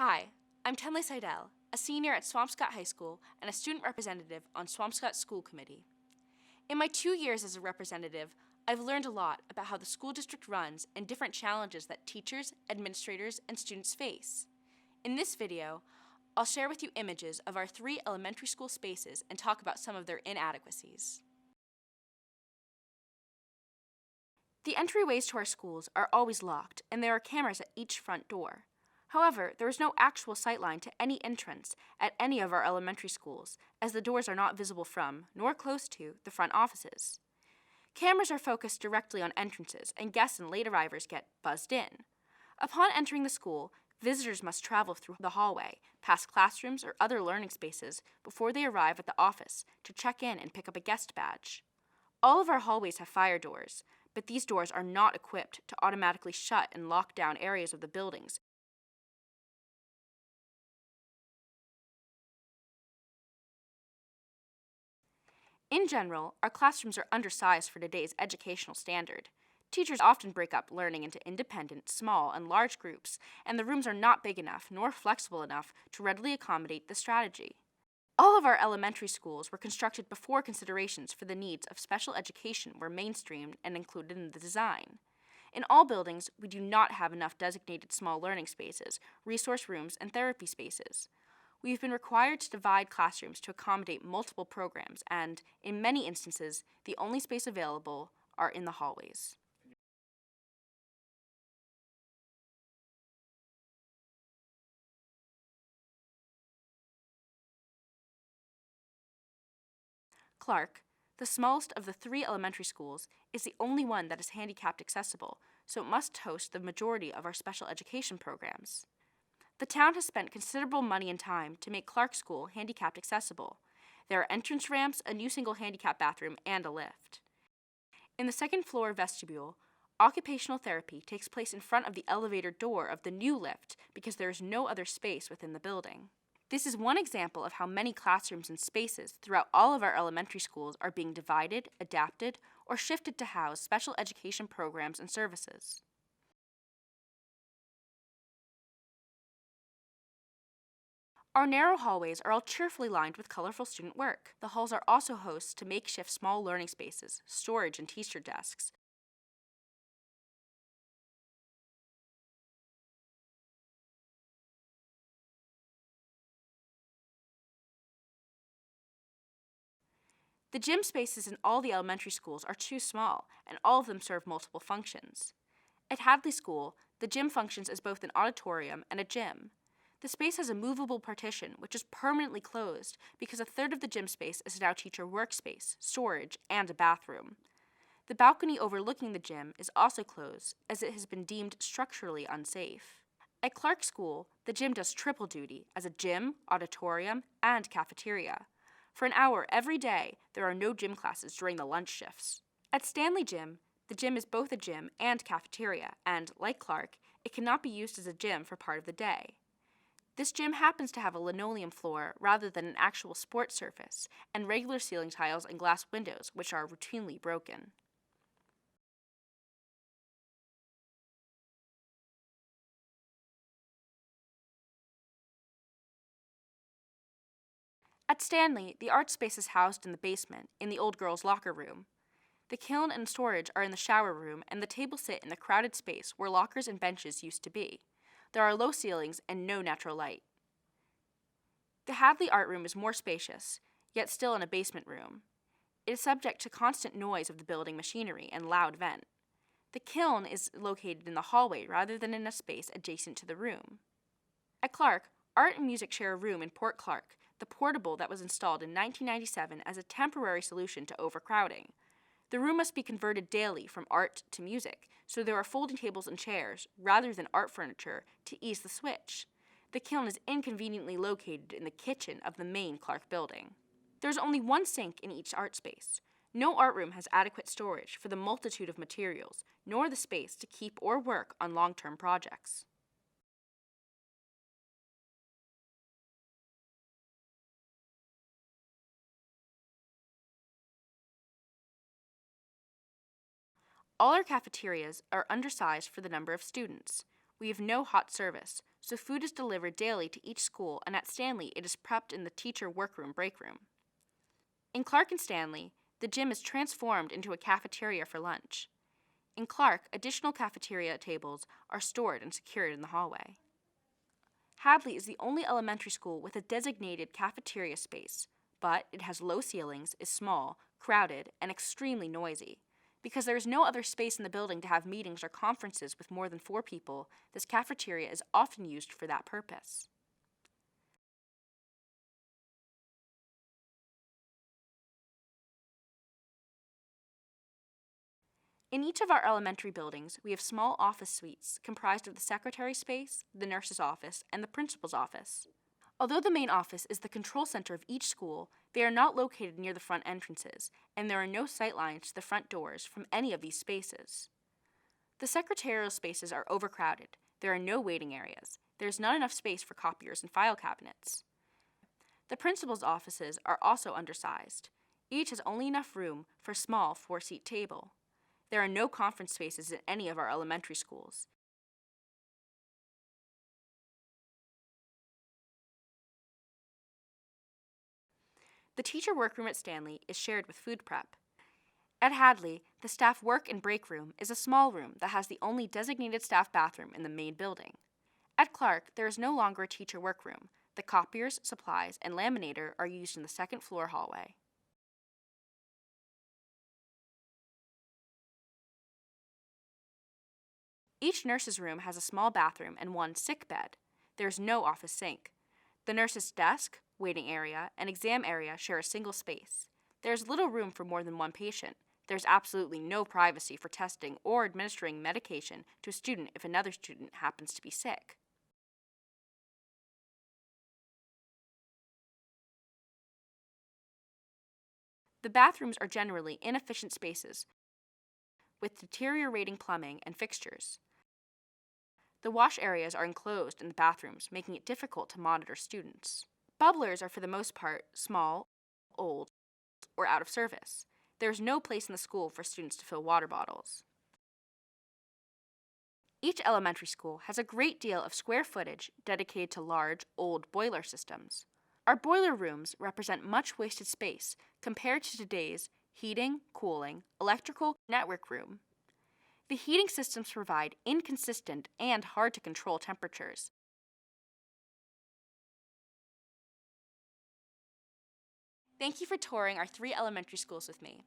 Hi, I'm Tenley Seidel, a senior at Swampscott High School and a student representative on Swampscott School Committee. In my 2 years as a representative, I've learned a lot about how the school district runs and different challenges that teachers, administrators, and students face. In this video, I'll share with you images of our 3 elementary school spaces and talk about some of their inadequacies. The entryways to our schools are always locked, and there are cameras at each front door. However, there is no actual sightline to any entrance at any of our elementary schools, as the doors are not visible from, nor close to, the front offices. Cameras are focused directly on entrances, and guests and late arrivals get buzzed in. Upon entering the school, visitors must travel through the hallway, past classrooms or other learning spaces before they arrive at the office to check in and pick up a guest badge. All of our hallways have fire doors, but these doors are not equipped to automatically shut and lock down areas of the buildings. In general, our classrooms are undersized for today's educational standard. Teachers often break up learning into independent, small, and large groups, and the rooms are not big enough nor flexible enough to readily accommodate this strategy. All of our elementary schools were constructed before considerations for the needs of special education were mainstreamed and included in the design. In all buildings, we do not have enough designated small learning spaces, resource rooms, and therapy spaces. We've been required to divide classrooms to accommodate multiple programs, and, in many instances, the only space available are in the hallways. Clark, the smallest of the 3 elementary schools, is the only one that is handicapped accessible, so it must host the majority of our special education programs. The town has spent considerable money and time to make Clark School handicapped accessible. There are entrance ramps, a new single handicap bathroom, and a lift. In the second floor vestibule, occupational therapy takes place in front of the elevator door of the new lift because there is no other space within the building. This is one example of how many classrooms and spaces throughout all of our elementary schools are being divided, adapted, or shifted to house special education programs and services. Our narrow hallways are all cheerfully lined with colorful student work. The halls are also hosts to makeshift small learning spaces, storage, and teacher desks. The gym spaces in all the elementary schools are too small, and all of them serve multiple functions. At Hadley School, the gym functions as both an auditorium and a gym. The space has a movable partition, which is permanently closed because a third of the gym space is now teacher workspace, storage, and a bathroom. The balcony overlooking the gym is also closed, as it has been deemed structurally unsafe. At Clark School, the gym does triple duty as a gym, auditorium, and cafeteria. For an hour every day, there are no gym classes during the lunch shifts. At Stanley Gym, the gym is both a gym and cafeteria, and, like Clark, it cannot be used as a gym for part of the day. This gym happens to have a linoleum floor rather than an actual sports surface, and regular ceiling tiles and glass windows, which are routinely broken. At Stanley, the art space is housed in the basement, in the old girls' locker room. The kiln and storage are in the shower room, and the tables sit in the crowded space where lockers and benches used to be. There are low ceilings and no natural light. The Hadley art room is more spacious, yet still in a basement room. It is subject to constant noise of the building machinery and loud vent. The kiln is located in the hallway rather than in a space adjacent to the room. At Clark, art and music share a room in Port Clark, the portable that was installed in 1997 as a temporary solution to overcrowding. The room must be converted daily from art to music, so there are folding tables and chairs, rather than art furniture, to ease the switch. The kiln is inconveniently located in the kitchen of the main Clark building. There is only one sink in each art space. No art room has adequate storage for the multitude of materials, nor the space to keep or work on long-term projects. All our cafeterias are undersized for the number of students. We have no hot service, so food is delivered daily to each school, and at Stanley it is prepped in the teacher workroom break room. In Clark and Stanley, the gym is transformed into a cafeteria for lunch. In Clark, additional cafeteria tables are stored and secured in the hallway. Hadley is the only elementary school with a designated cafeteria space, but it has low ceilings, is small, crowded, and extremely noisy. Because there is no other space in the building to have meetings or conferences with more than 4 people, this cafeteria is often used for that purpose. In each of our elementary buildings, we have small office suites comprised of the secretary space, the nurse's office, and the principal's office. Although the main office is the control center of each school, they are not located near the front entrances, and there are no sight lines to the front doors from any of these spaces. The secretarial spaces are overcrowded. There are no waiting areas. There is not enough space for copiers and file cabinets. The principal's offices are also undersized. Each has only enough room for a small 4-seat table. There are no conference spaces in any of our elementary schools. The teacher workroom at Stanley is shared with food prep. At Hadley, the staff work and break room is a small room that has the only designated staff bathroom in the main building. At Clark, there is no longer a teacher workroom. The copiers, supplies, and laminator are used in the second floor hallway. Each nurse's room has a small bathroom and one sick bed. There is no office sink. The nurse's desk, waiting area, and exam area share a single space. There is little room for more than one patient. There is absolutely no privacy for testing or administering medication to a student if another student happens to be sick. The bathrooms are generally inefficient spaces with deteriorating plumbing and fixtures. The wash areas are enclosed in the bathrooms, making it difficult to monitor students. Bubblers are for the most part small, old, or out of service. There is no place in the school for students to fill water bottles. Each elementary school has a great deal of square footage dedicated to large, old boiler systems. Our boiler rooms represent much wasted space compared to today's heating, cooling, electrical network room. The heating systems provide inconsistent and hard-to-control temperatures. Thank you for touring our 3 elementary schools with me.